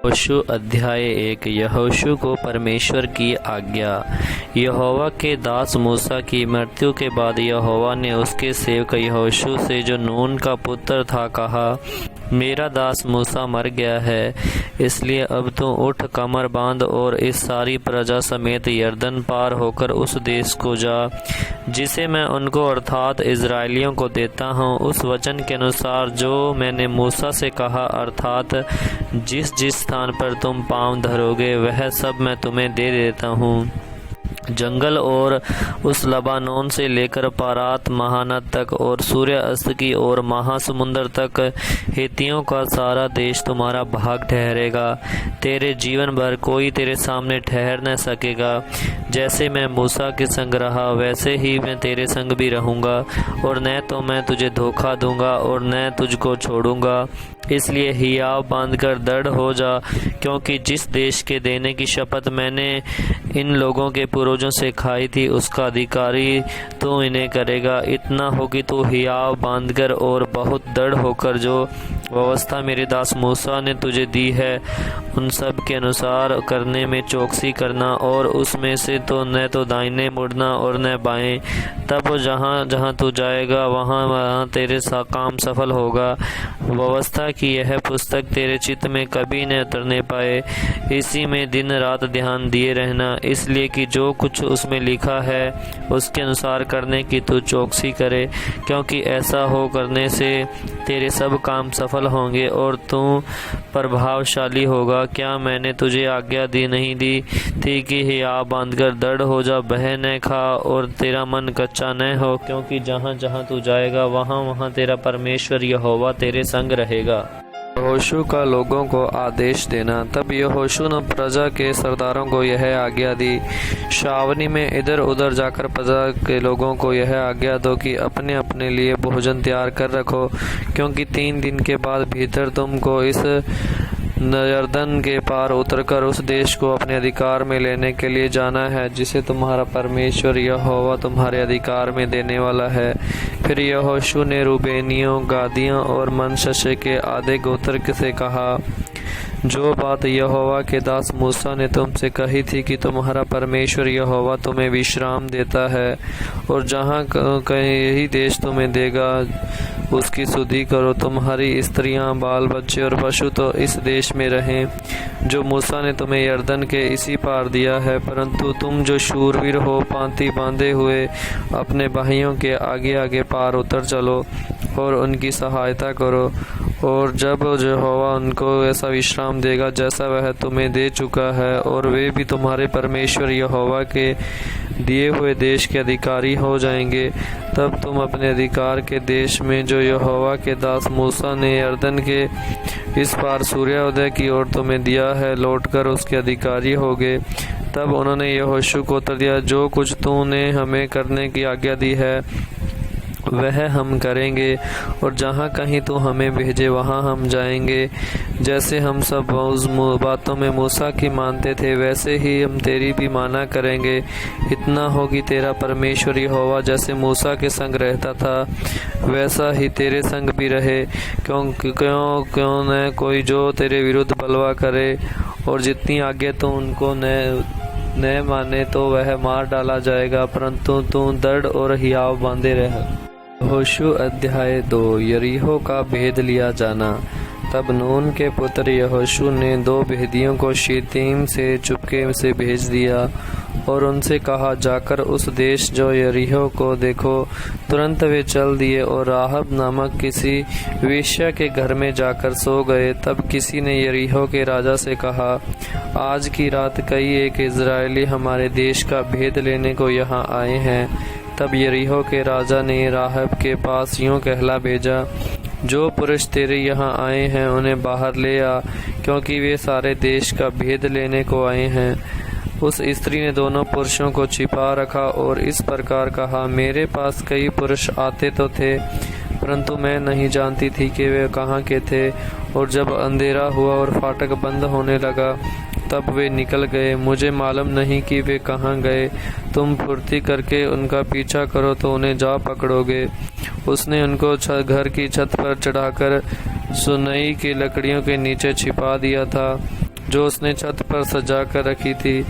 यहोशू अध्याय 1। यहोशू को परमेश्वर की आज्ञा। यहोवा के दास मूसा की मृत्यु के बाद यहोवा ने उसके सेवक यहोशू से, जो नून का पुत्र था, कहा, मेरा दास मूसा मर गया है, इसलिए अब तू उठ, कमर बांध और इस सारी प्रजा समेत यरदन पार होकर उस देश को जा जिसे मैं उनको अर्थात इज़राइलियों को देता हूँ, उस वचन के अनुसार जो मैंने मूसा से कहा, अर्थात जिस जिस स्थान पर तुम पाँव धरोगे वह सब मैं तुम्हें दे देता हूँ। जंगल और उस लबानोन से लेकर पारात महानद तक और सूर्य अस्त की ओर महासमुंदर तक हित्तियों का सारा देश तुम्हारा भाग ठहरेगा। तेरे जीवन भर कोई तेरे सामने ठहर न सकेगा। जैसे मैं मूसा के संग रहा वैसे ही मैं तेरे संग भी रहूँगा, और न तो मैं तुझे धोखा दूंगा और न तुझको छोड़ूंगा। इसलिए हियाव बांधकर दृढ़ हो जा, क्योंकि जिस देश के देने की शपथ मैंने इन लोगों के पूर्वजों से खाई थी, उसका अधिकारी तू इन्हें करेगा। इतना हो कि तू हियाव बांधकर और बहुत दृढ़ होकर जो व्यवस्था मेरे दास मूसा ने तुझे दी है उन सब के अनुसार करने में चौकसी करना, और उसमें से तो न तो दाहिने मुड़ना और न बाएं। तब जहाँ जहाँ तू जाएगा वहाँ वहाँ तेरे काम सफल होगा। व्यवस्था की यह पुस्तक तेरे चित्त में कभी न उतरने पाए, इसी में दिन रात ध्यान दिए रहना, इसलिए कि जो कुछ उसमें लिखा है उसके अनुसार करने की तू चौकसी करे, क्योंकि ऐसा हो करने से तेरे सब काम सफल होंगे और तू प्रभावशाली होगा। क्या मैंने तुझे आज्ञा नहीं दी थी कि हियाव बांधकर दृढ़ हो जा, बह न खा और तेरा मन कच्चा न हो, क्योंकि जहाँ जहाँ तू जाएगा वहाँ वहाँ तेरा परमेश्वर यहोवा तेरे संग रहेगा। यहोशू का लोगों को आदेश देना। तब यहोशू ने प्रजा के सरदारों को यह आज्ञा दी, श्रावणी में इधर उधर जाकर प्रजा के लोगों को यह आज्ञा दो कि अपने अपने लिए भोजन तैयार कर रखो, क्योंकि 3 दिन के बाद भीतर तुमको इस यरदन के पार उतरकर उस देश को अपने अधिकार में लेने के लिए जाना है जिसे तुम्हारा परमेश्वर यहोवा तुम्हारे अधिकार में देने वाला है। फिर यहोशू ने रूबेनियों, गादियों और मनश्शे के आधे गोत्र से कहा, जो बात यहोवा के दास मूसा ने तुमसे कही थी कि तुम्हारा परमेश्वर यहोवा तुम्हें विश्राम देता है और जहाँ कहीं यही देश तुम्हें देगा उसकी सुधि करो। तुम्हारी स्त्रियां, बाल बच्चे और पशु तो इस देश में रहें जो मूसा ने तुम्हें यरदन के इसी पार दिया है, परंतु तुम जो शूरवीर हो, पांति बांधे हुए अपने भाइयों के आगे आगे पार उतर चलो और उनकी सहायता करो, और जब यहोवा उनको ऐसा विश्राम देगा जैसा वह तुम्हें दे चुका है, और वे भी तुम्हारे परमेश्वर यहोवा के दिए हुए देश के अधिकारी हो जाएंगे, तब तुम अपने अधिकार के देश में जो यहोवा के दास मूसा ने यरदन के इस पार सूर्योदय की ओर तुम्हें दिया है, लौटकर उसके अधिकारी होगे। तब उन्होंने यहोशू को उत्तर दिया, जो कुछ तूने हमें करने की आज्ञा दी है वह हम करेंगे, और जहाँ कहीं तू हमें भेजे वहाँ हम जाएंगे। जैसे हम सब उस बातों में मूसा की मानते थे वैसे ही हम तेरी भी माना करेंगे। इतना हो कि तेरा परमेश्वर यहोवा जैसे मूसा के संग रहता था वैसा ही तेरे संग भी रहे, क्यों न कोई जो तेरे विरुद्ध बलवा करे, और जितनी आज्ञा तू उनको न माने तो वह मार डाला जाएगा, परंतु तू दृढ़ और हियाव बांधे रह। यहोशू अध्याय 2। यरीहो का भेद लिया जाना। तब नून के पुत्र यहोशू ने 2 भेदियों को शित्तीम से चुपके से भेज दिया और उनसे कहा, जाकर उस देश जो यरीहो को देखो। तुरंत वे चल दिए और राहब नामक किसी वेश्या के घर में जाकर सो गए। तब किसी ने यरीहो के राजा से कहा, आज की रात कई एक इज़राइली हमारे देश का भेद लेने को यहाँ आए हैं। तब यरीहो के राजा ने राहब के पास यूँ कहला भेजा, जो पुरुष तेरे यहाँ आए हैं उन्हें बाहर ले आ, क्योंकि वे सारे देश का भेद लेने को आए हैं। उस स्त्री ने दोनों पुरुषों को छिपा रखा और इस प्रकार कहा, मेरे पास कई पुरुष आते तो थे, परंतु मैं नहीं जानती थी कि वे कहाँ के थे। और जब अंधेरा हुआ और फाटक बंद होने लगा तब वे निकल गए। मुझे मालूम नहीं कि वे कहाँ गए। तुम फुर्ती करके उनका पीछा करो तो उन्हें जा पकड़ोगे। उसने उनको घर की छत पर चढ़ाकर सुनई की लकड़ियों के नीचे छिपा दिया था। जो उसने छत पर सजा कर रखी थी।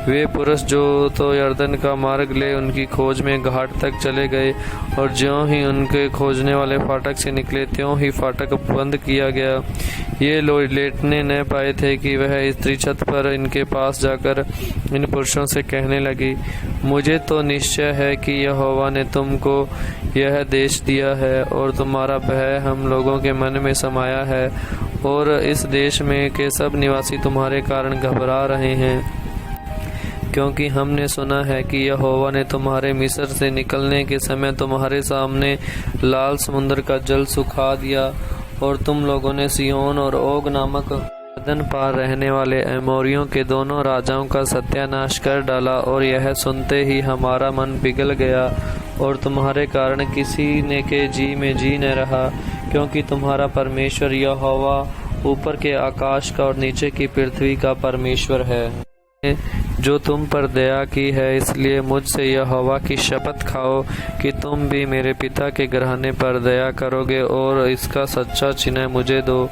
वे पुरुष जो तो यरदन का मार्ग ले उनकी खोज में घाट तक चले गए, और ज्यों ही उनके खोजने वाले फाटक से निकले त्यों ही फाटक बंद किया गया। ये लोग लेटने न पाए थे कि वह स्त्री छत पर इनके पास जाकर इन पुरुषों से कहने लगी, मुझे तो निश्चय है कि यहोवा ने तुमको यह देश दिया है, और तुम्हारा भय हम लोगों के मन में समाया है, और इस देश में के सब निवासी तुम्हारे कारण घबरा रहे हैं, क्योंकि हमने सुना है कि यहोवा ने तुम्हारे मिस्र से निकलने के समय तुम्हारे सामने लाल समुद्र का जल सुखा दिया, और तुम लोगों ने सिय्योन और ओग नामक यरदन पार रहने वाले एमोरियों के दोनों राजाओं का सत्यानाश कर डाला। और यह सुनते ही हमारा मन पिघल गया, और तुम्हारे कारण किसी ने के जी में जी न रहा, क्योंकि तुम्हारा परमेश्वर यहोवा ऊपर के आकाश का और नीचे की पृथ्वी का परमेश्वर है, जो तुम पर दया की है। इसलिए मुझसे यहोवा की शपथ खाओ कि तुम भी मेरे पिता के घराने पर दया करोगे, और इसका सच्चा चिन्ह मुझे दो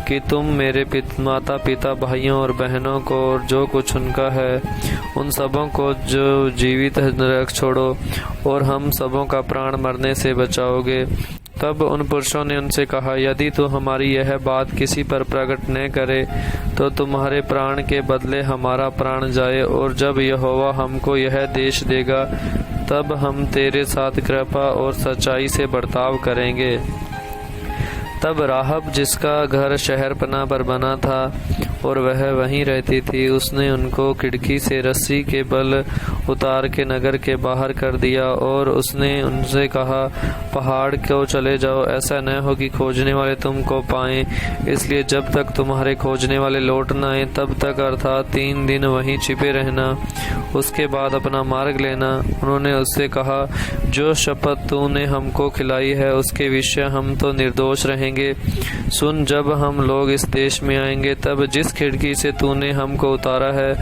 कि तुम मेरे माता पिता भाइयों और बहनों को और जो कुछ उनका है उन सबों को जो जीवित रख छोड़ो, और हम सबों का प्राण मरने से बचाओगे। तब उन पुरुषों ने उनसे कहा, यदि तू हमारी यह बात किसी पर प्रकट न करे तो तुम्हारे प्राण के बदले हमारा प्राण जाए, और जब यहोवा हमको यह देश देगा तब हम तेरे साथ कृपा और सच्चाई से बर्ताव करेंगे। तब राहब, जिसका घर शहरपनाह पर बना था और वह वहीं रहती थी, उसने उनको खिड़की से रस्सी के बल उतार के नगर के बाहर कर दिया, और उसने उनसे कहा, पहाड़ को चले जाओ, ऐसा न हो कि खोजने वाले तुमको पाएं। इसलिए जब तक तुम्हारे खोजने वाले लौट न आए तब तक, अर्थात 3 दिन वहीं छिपे रहना, उसके बाद अपना मार्ग लेना। उन्होंने उससे कहा, जो शपथ तूने हमको खिलाई है उसके विषय हम तो निर्दोष रहेंगे। सुन, जब हम लोग इस देश में आएंगे तब जिस खिड़की से तूने हमको उतारा है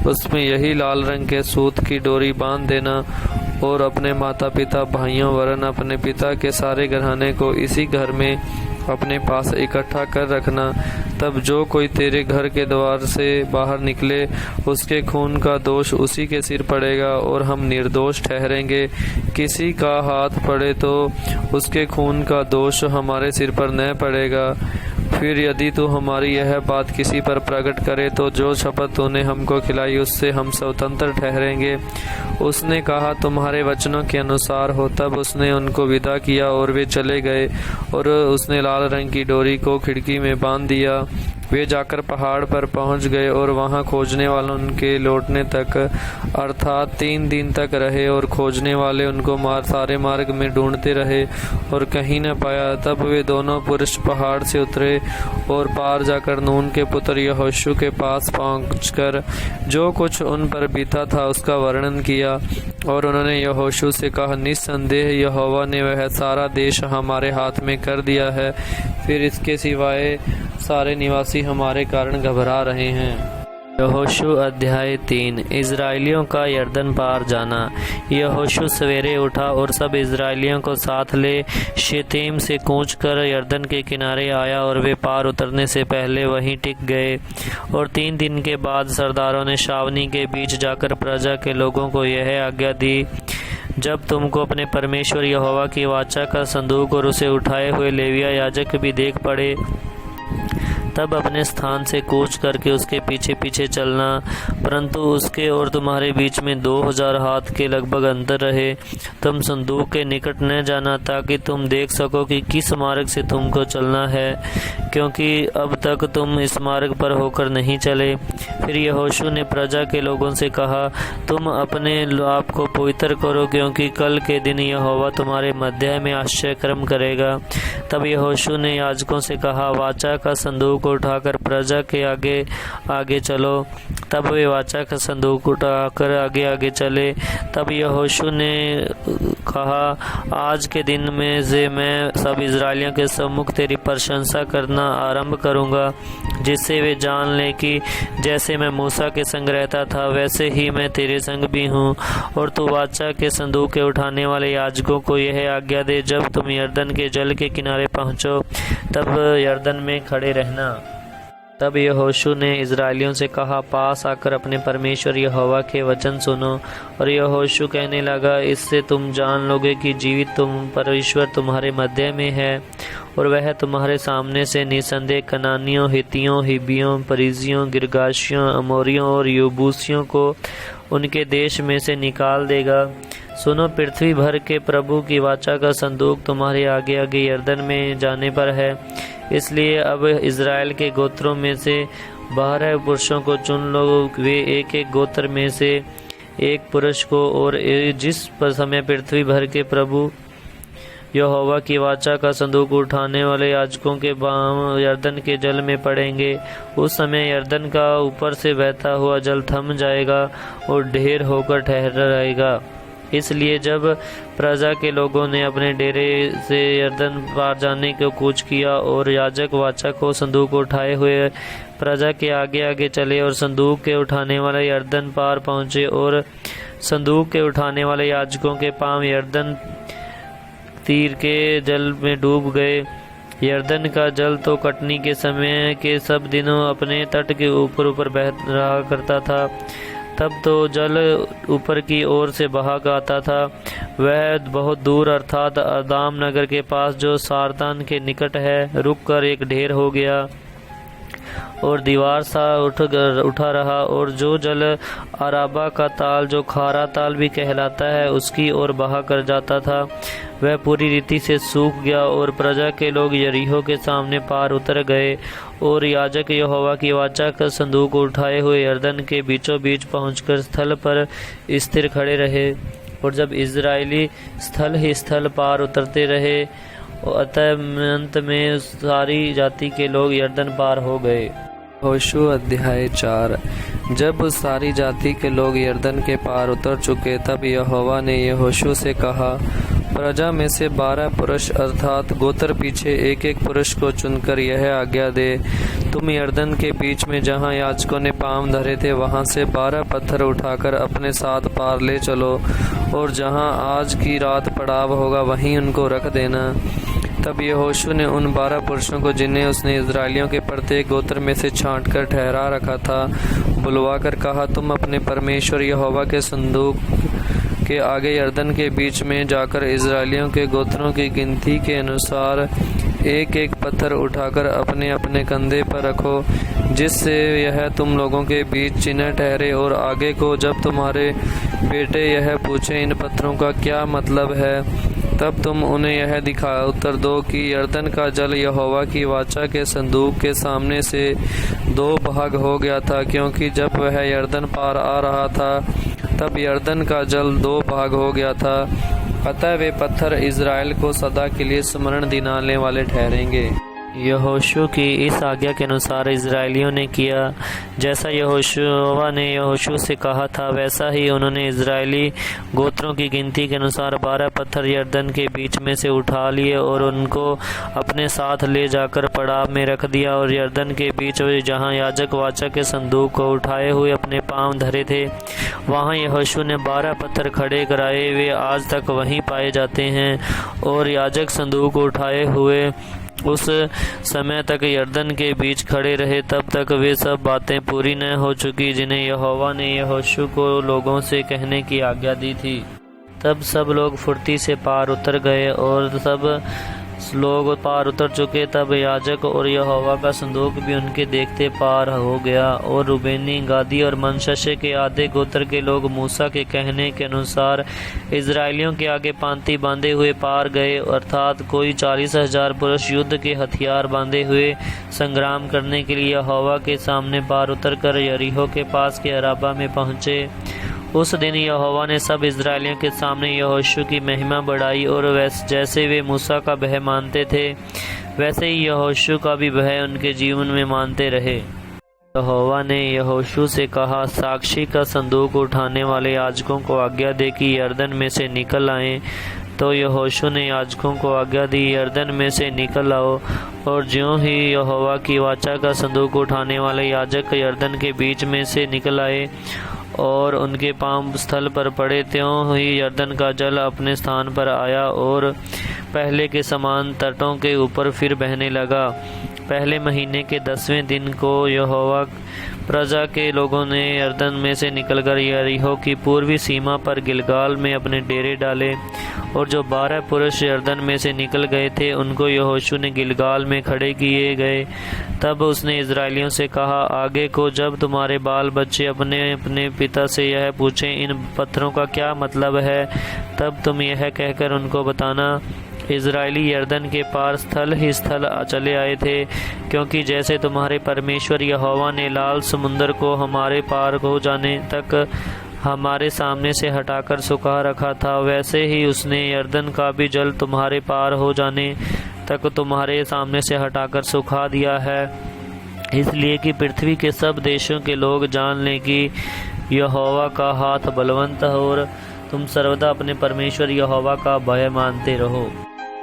उसमें यही लाल रंग के सूत की डोरी बांध देना, और अपने माता पिता भाइयों वरन अपने पिता के सारे घराने को इसी घर में अपने पास इकट्ठा कर रखना। तब जो कोई तेरे घर के द्वार से बाहर निकले उसके खून का दोष उसी के सिर पड़ेगा, और हम निर्दोष ठहरेंगे। किसी का हाथ पड़े तो उसके खून का दोष हमारे सिर पर न पड़ेगा। फिर यदि तू हमारी यह बात किसी पर प्रकट करे तो जो शपथ तूने हमको खिलाई उससे हम स्वतंत्र ठहरेंगे। उसने कहा, तुम्हारे वचनों के अनुसार हो। तब उसने उनको विदा किया और वे चले गए, और उसने लाल रंग की डोरी को खिड़की में बांध दिया। वे जाकर पहाड़ पर पहुंच गए, और वहां खोजने वालों उनके लौटने तक अर्थात 3 दिन तक रहे, और खोजने वाले उनको सारे मार्ग में ढूंढते रहे और कहीं न पाया। तब वे दोनों पुरुष पहाड़ से उतरे और पार जाकर नून के पुत्र यहोशू के पास पहुंचकर जो कुछ उन पर बीता था उसका वर्णन किया, और उन्होंने यहोशू से कहा, निस्संदेह यहोवा ने वह सारा देश हमारे हाथ में कर दिया है, फिर इसके सिवाय सारे निवासी हमारे कारण घबरा रहे हैं। यहोशू अध्याय 3। इजराइलियों का यरदन पार जाना। यहोशू सवेरे उठा और सब इजराइलियों को साथ ले शेतीम से कूच कर यरदन के किनारे आया, और वे पार उतरने से पहले वहीं टिक गए। और 3 दिन के बाद सरदारों ने छावनी के बीच जाकर प्रजा के लोगों को यह आज्ञा दी, जब तुमको अपने परमेश्वर यहोवा की वाचा का संदूक और उसे उठाए हुए लेविया याजक भी देख पड़े, तब अपने स्थान से कूच करके उसके पीछे पीछे चलना, परंतु उसके और तुम्हारे बीच में 2000 हाथ के लगभग अंतर रहे। तुम संदूक के निकट न जाना, ताकि तुम देख सको कि किस मार्ग से तुमको चलना है, क्योंकि अब तक तुम इस मार्ग पर होकर नहीं चले। फिर यहोशू ने प्रजा के लोगों से कहा, तुम अपने आप को पवित्र करो, क्योंकि कल के दिन यहोवा तुम्हारे मध्य में आश्चर्य कर्म करेगा। तब यहोशू ने याजकों से कहा, वाचा का संदूक उठाकर प्रजा के आगे आगे चलो। तब वे वाचा का संदूक उठाकर आगे आगे चले। तब यहोशू ने कहा, आज के दिन में से मैं सब इजराइलियों के सम्मुख तेरी प्रशंसा करना आरंभ करूंगा, जिससे वे जान लें कि जैसे मैं मूसा के संग रहता था वैसे ही मैं तेरे संग भी हूँ। और तू वाचा के संदूक के उठाने वाले याजकों को यह आज्ञा दे, जब तुम यरदन के जल के किनारे पहुँचो तब यरदन में खड़े रहना। तब यहोशू ने इज़राइलियों से कहा, पास आकर अपने परमेश्वर यहोवा के वचन सुनो। और यहोशू कहने लगा, इससे तुम जान लोगे कि जीवित परमेश्वर तुम्हारे मध्य में है, और वह तुम्हारे सामने से निसंदेह कनानियों, हित्तियों, हिब्बियों, परिज्जियों, गिर्गाशियों, अमोरियों और यबूसियों को उनके देश में से निकाल देगा। सुनो, पृथ्वी भर के प्रभु की वाचा का संदूक तुम्हारे आगे आगे यरदन में जाने पर है। इसलिए अब इज़राइल के गोत्रों में से 12 पुरुषों को चुन लो, वे एक एक गोत्र में से एक पुरुष को, और जिस समय पृथ्वी भर के प्रभु यहोवा की वाचा का संदूक उठाने वाले याजकों के बाम यरदन के जल में पड़ेंगे, उस समय यरदन का ऊपर से बहता हुआ जल थम जाएगा और ढेर होकर ठहरा रहेगा। इसलिए जब प्रजा के लोगों ने अपने डेरे से यरदन पार जाने को कूच किया और याजक वाचा को संदूक उठाए हुए प्रजा के आगे आगे चले और संदूक के उठाने वाले यरदन पार पहुंचे, और संदूक के उठाने वाले याजकों के पांव यरदन तीर के जल में डूब गए। यरदन का जल तो कटनी के समय के सब दिनों अपने तट के ऊपर ऊपर बह रहा करता था। तब तो जल ऊपर की ओर से बहा आता था। वह बहुत दूर अर्थात अदाम नगर के पास जो सारतान के निकट है रुककर एक ढेर हो गया और दीवार सा उठा रहा, और जो जल अराबा का ताल जो खारा ताल भी कहलाता है उसकी ओर बहा कर जाता था, वह पूरी रीति से सूख गया। और प्रजा के लोग यरीहो के सामने पार उतर गए, और याजक यहोवा की वाचा का संदूक उठाए हुए यरदन के बीचों बीच पहुंचकर स्थल पर स्थिर खड़े रहे। और जब इज़राइली स्थल ही स्थल पार उतरते रहे, अतः अंत में सारी जाति के लोग यरदन पार हो गए। यहोशू अध्याय 4। जब सारी जाति के लोग यरदन के पार उतर चुके, तब यहोवा ने यहोशू से कहा, प्रजा में से 12 पुरुष अर्थात गोत्र पीछे एक एक पुरुष को चुनकर यह आज्ञा दे, तुम यरदन के बीच में जहाँ याजकों ने पाँव धरे थे वहाँ से 12 पत्थर उठाकर अपने साथ पार ले चलो, और जहाँ आज की रात पड़ाव होगा वहीं उनको रख देना। तब यहोशू ने उन 12 पुरुषों को, जिन्हें उसने इज़राइलियों के प्रत्येक गोत्र में से छांटकर ठहरा रखा था, बुलवाकर कहा, तुम अपने परमेश्वर यहोवा के संदूक के आगे यरदन के बीच में जाकर इज़राइलियों के गोत्रों की गिनती के अनुसार एक एक पत्थर उठाकर अपने अपने कंधे पर रखो, जिससे यह तुम लोगों के बीच चिन्ह ठहरे। और आगे को जब तुम्हारे बेटे यह पूछे इन पत्थरों का क्या मतलब है, तब तुम उन्हें यह उत्तर दो कि यरदन का जल यहोवा की वाचा के संदूक के सामने से 2 भाग हो गया था, क्योंकि जब वह यरदन पार आ रहा था तब यरदन का जल 2 भाग हो गया था। अतः वे पत्थर इज़राइल को सदा के लिए स्मरण दिलाने वाले ठहरेंगे। यहोशू की इस आज्ञा के अनुसार इज़राइलियों ने किया, जैसा यहोशुआ ने यहोशू से कहा था, वैसा ही उन्होंने इज़राइली गोत्रों की गिनती के अनुसार 12 पत्थर यरदन के बीच में से उठा लिए और उनको अपने साथ ले जाकर पड़ाव में रख दिया। और यरदन के बीच जहाँ याजक वाचा के संदूक को उठाए हुए अपने पांव धरे थे, वहाँ यहोशू ने 12 पत्थर खड़े कराए। वे आज तक वहीं पाए जाते हैं, और याजक संदूक उठाए हुए उस समय तक यरदन के बीच खड़े रहे। तब तक वे सब बातें पूरी न हो चुकी जिन्हें यहोवा ने यहोशू को लोगों से कहने की आज्ञा दी थी। तब सब लोग फुर्ती से पार उतर गए, और सब लोग पार उतर चुके। तब याजक और यहोवा का संदूक भी उनके देखते पार हो गया। और रूबेनी, गादी और मनश्शे के आधे गोत्र के लोग मूसा के कहने के अनुसार इज़राइलियों के आगे पांति बांधे हुए पार गए, अर्थात कोई 40,000 पुरुष युद्ध के हथियार बांधे हुए संग्राम करने के लिए यहोवा के सामने पार उतरकर यरीहो के पास के अराबा में पहुँचे। उस दिन यहोवा ने सब इज़राइलियों के सामने यहोशू की महिमा बढ़ाई, और जैसे वे मूसा का भय मानते थे वैसे ही यहोशू का भी भय उनके जीवन में मानते रहे। यहोवा ने यहोशू से कहा, साक्षी का संदूक उठाने वाले याजकों को आज्ञा दे कि यरदन में से निकल आएं। तो यहोशू ने याजकों को आज्ञा दी, यरदन में से निकल आओ। और ज्यों ही यहोवा की वाचा का संदूक उठाने वाले याजक यरदन के बीच में से निकल आए और उनके पांव स्थल पर पड़े, त्यों ही यरदन का जल अपने स्थान पर आया और पहले के समान तटों के ऊपर फिर बहने लगा। पहले महीने के 10वें दिन को यहोवा प्रजा के लोगों ने यरदन में से निकलकर यरीहो की पूर्वी सीमा पर गिलगाल में अपने डेरे डाले। और जो 12 पुरुष यरदन में से निकल गए थे उनको यहोशू ने गिलगाल में खड़े किए गए। तब उसने इजराइलियों से कहा, आगे को जब तुम्हारे बाल बच्चे अपने अपने पिता से यह पूछें, इन पत्थरों का क्या मतलब है, तब तुम यह कहकर उनको बताना, इजराइली यरदन के पार स्थल ही स्थल चले आए थे, क्योंकि जैसे तुम्हारे परमेश्वर यहोवा ने लाल समुद्र को हमारे पार हो जाने तक हमारे सामने से हटाकर सुखा रखा था, वैसे ही उसने यरदन का भी जल तुम्हारे पार हो जाने तक तुम्हारे सामने से हटाकर सुखा दिया है, इसलिए कि पृथ्वी के सब देशों के लोग जान लें कि यहोवा का हाथ बलवंत है और तुम सर्वदा अपने परमेश्वर यहोवा का भय मानते रहो।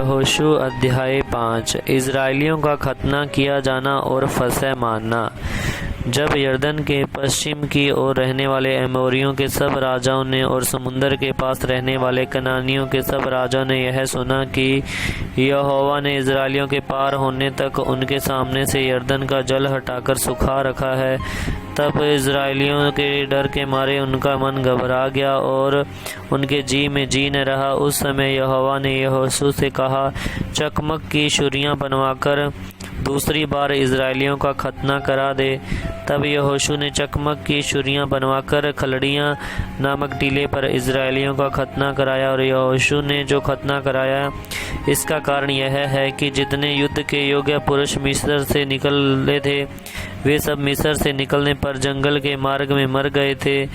यहोशू अध्याय 5। इजराइलियों का खतना किया जाना और फसह मानना। जब यरदन के पश्चिम की ओर रहने वाले एमोरियों के सब राजाओं ने और समुद्र के पास रहने वाले कनानियों के सब राजाओं ने यह सुना कि यहोवा ने इजराइलियों के पार होने तक उनके सामने से यरदन का जल हटाकर सुखा रखा है, तब इजराइलियों के डर के मारे उनका मन घबरा गया और उनके जी में जी न रहा। उस समय यहोवा ने यहोशू से कहा, चकमक की छुरियां बनवाकर दूसरी बार इजराइलियों का खतना करा दे। तब यहोशू ने चकमक की छुरियां बनवाकर खलड़ियां नामक टीले पर इजराइलियों का खतना कराया। और यहोशू ने जो खतना कराया इसका कारण यह है कि जितने युद्ध के योग्य पुरुष मिस्र से निकले थे वे सब मिस्र से निकलने पर जंगल के मार्ग में मर गए थे।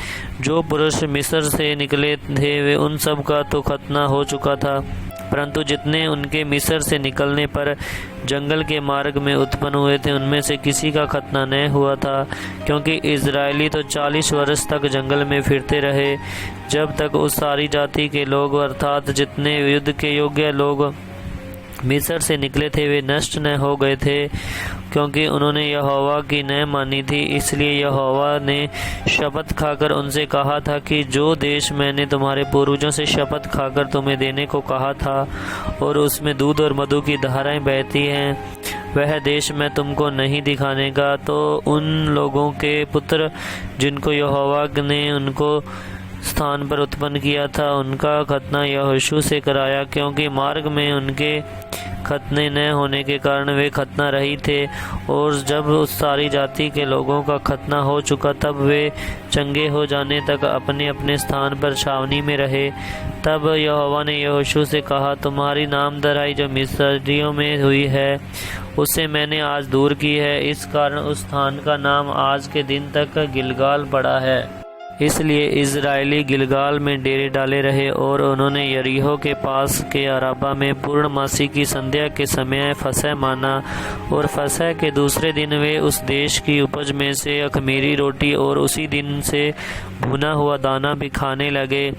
जो पुरुष मिस्र से निकले थे वे उन सब का तो खतना हो चुका था, परंतु जितने उनके मिस्र से निकलने पर जंगल के मार्ग में उत्पन्न हुए थे उनमें से किसी का खतना न हुआ था, क्योंकि इजरायली तो 40 वर्ष तक जंगल में फिरते रहे, जब तक उस सारी जाति के लोग अर्थात जितने युद्ध के योग्य लोग मिस्र से निकले थे वे नष्ट न हो गए थे, क्योंकि उन्होंने यहोवा की न मानी थी। इसलिए यहोवा ने शपथ खाकर उनसे कहा था कि जो देश मैंने तुम्हारे पूर्वजों से शपथ खाकर तुम्हें देने को कहा था और उसमें दूध और मधु की धाराएं बहती हैं, वह देश मैं तुमको नहीं दिखाने का। तो उन लोगों के पुत्र जिनको यहोवा ने उनको स्थान पर उत्पन्न किया था उनका खतना यहोशू से कराया, क्योंकि मार्ग में उनके खतने न होने के कारण वे खतना रही थे। और जब उस सारी जाति के लोगों का खतना हो चुका तब वे चंगे हो जाने तक अपने अपने स्थान पर छावनी में रहे। तब यहोवा ने यहोशू से कहा, तुम्हारी नामधराई जो मिस्रियों में हुई है उसे मैंने आज दूर की है, इस कारण उस स्थान का नाम आज के दिन तक गिलगाल पड़ा है। इसलिए इजराइली गिलगाल में डेरे डाले रहे और उन्होंने यरीहो के पास के अराबा में पूर्णमासी की संध्या के समय फसह माना। और फसह के दूसरे दिन वे उस देश की उपज में से अखमीरी रोटी और उसी दिन से भुना हुआ दाना भी खाने लगे।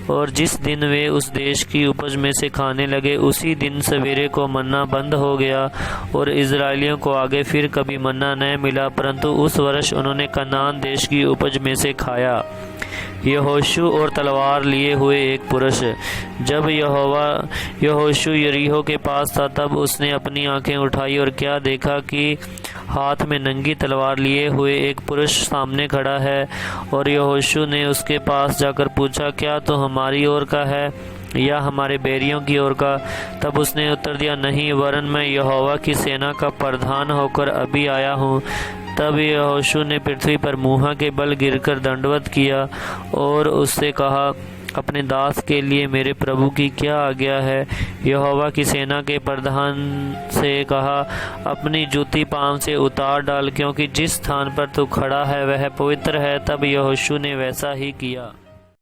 और जिस दिन वे उस देश की उपज में से खाने लगे उसी दिन सवेरे को मन्ना बंद हो गया और इजराइलियों को आगे फिर कभी मन्ना न मिला, परंतु उस वर्ष उन्होंने कनान देश की उपज में से खाया। यहोशू और तलवार लिए हुए एक पुरुष। जब यहोशू यरीहो के पास था तब उसने अपनी आंखें उठाई और क्या देखा कि हाथ में नंगी तलवार लिए हुए एक पुरुष सामने खड़ा है। और यहोशू ने उसके पास जाकर पूछा, क्या तो हमारी ओर का है या हमारे बैरियों की ओर का? तब उसने उत्तर दिया, नहीं, वरन मैं यहोवा की सेना का प्रधान होकर अभी आया हूँ। तब यहोशू ने पृथ्वी पर मुँह के बल गिरकर दंडवत किया और उससे कहा, अपने दास के लिए मेरे प्रभु की क्या आज्ञा है? यहोवा की सेना के प्रधान से कहा, अपनी जूती पाँव से उतार डाल, क्योंकि जिस स्थान पर तू खड़ा है वह पवित्र है। तब यहोशू ने वैसा ही किया।